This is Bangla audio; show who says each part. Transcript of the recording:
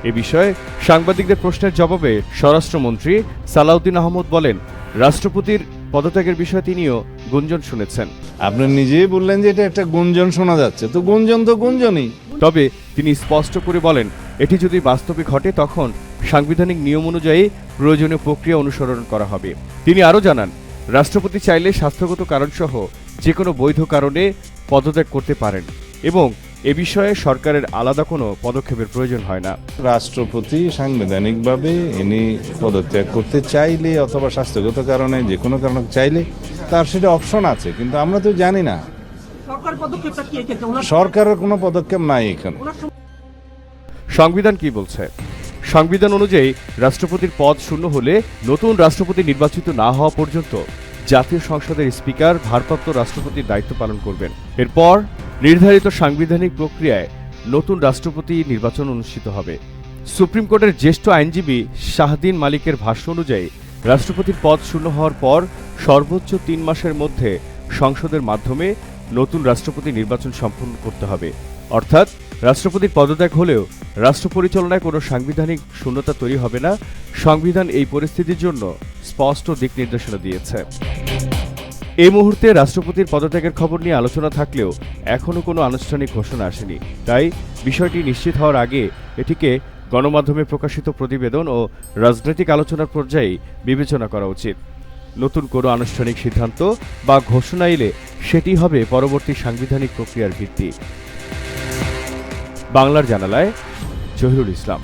Speaker 1: এ বিষয়ে সাংবাদিকদের প্রশ্নের জবাবে স্বরাষ্ট্রমন্ত্রী সালাউদ্দিন আহমদ বলেন, রাষ্ট্রপতির পদত্যাগের বিষয়ে তিনিও গুঞ্জন শুনেছেন।
Speaker 2: আপনি নিজেই বললেন যে এটা একটা গুঞ্জন শোনা যাচ্ছে, তো গুঞ্জনই।
Speaker 1: তবে তিনি স্পষ্ট করে বলেন, এটি যদি বাস্তবে ঘটে তখন সাংবিধানিক নিয়ম অনুযায়ী প্রয়োজনীয় প্রক্রিয়া অনুসরণ করা হবে। তিনি আরও জানান, রাষ্ট্রপতি চাইলে স্বাস্থ্যগত কারণসহ যে কোনো বৈধ কারণে পদত্যাগ করতে পারেন এবং এ বিষয়ে সরকারের আলাদা কোনো পদক্ষেপের প্রয়োজন হয় না।
Speaker 2: রাষ্ট্রপতি সাংবিধানিকভাবে ইনি পদত্যাগ করতে চাইলে অথবা স্বাস্থ্যগত কারণে যে কোনো কারণে চাইলে তার সেটা অপশন আছে, কিন্তু আমরা তো জানি না সরকারের কোনো পদক্ষেপ নাই এখানে।
Speaker 1: সংবিধান কি বলছে? সংবিধান অনুযায়ী রাষ্ট্রপতির পদ শূন্য হলে নতুন রাষ্ট্রপতি নির্বাচিত না হওয়া পর্যন্ত জাতীয় সংসদের স্পিকার ভারপ্রাপ্ত রাষ্ট্রপতির দায়িত্ব পালন করবেন। এরপর নির্ধারিত সাংবিধানিক প্রক্রিয়ায় নতুন রাষ্ট্রপতি নির্বাচন অনুষ্ঠিত হবে। সুপ্রিম কোর্টের জ্যেষ্ঠ আইনজীবী শাহদিন মালিকের ভাষ্য অনুযায়ী রাষ্ট্রপতির পদ শূন্য হওয়ার পর সর্বোচ্চ ৩ মাসের মধ্যে সংসদের মাধ্যমে নতুন রাষ্ট্রপতি নির্বাচন সম্পন্ন করতে হবে। অর্থাৎ রাষ্ট্রপতির পদত্যাগ হলেও রাষ্ট্র পরিচালনায় কোনো সাংবিধানিক শূন্যতা তৈরি হবে না। সংবিধান এই পরিস্থিতির জন্য স্পষ্ট দিক নির্দেশনা দিয়েছে। এই মুহূর্তে রাষ্ট্রপতির পদত্যাগের খবর নিয়ে আলোচনা থাকলেও এখনও কোনো আনুষ্ঠানিক ঘোষণা আসেনি। তাই বিষয়টি নিশ্চিত হওয়ার আগে এটিকে গণমাধ্যমে প্রকাশিত প্রতিবেদন ও রাজনৈতিক আলোচনার পর্যায়ে বিবেচনা করা উচিত। নতুন কোনো আনুষ্ঠানিক সিদ্ধান্ত বা ঘোষণা এলে সেটি হবে পরবর্তী সাংবিধানিক প্রক্রিয়ার ভিত্তি। বাংলার জানালায় জহিরুল ইসলাম।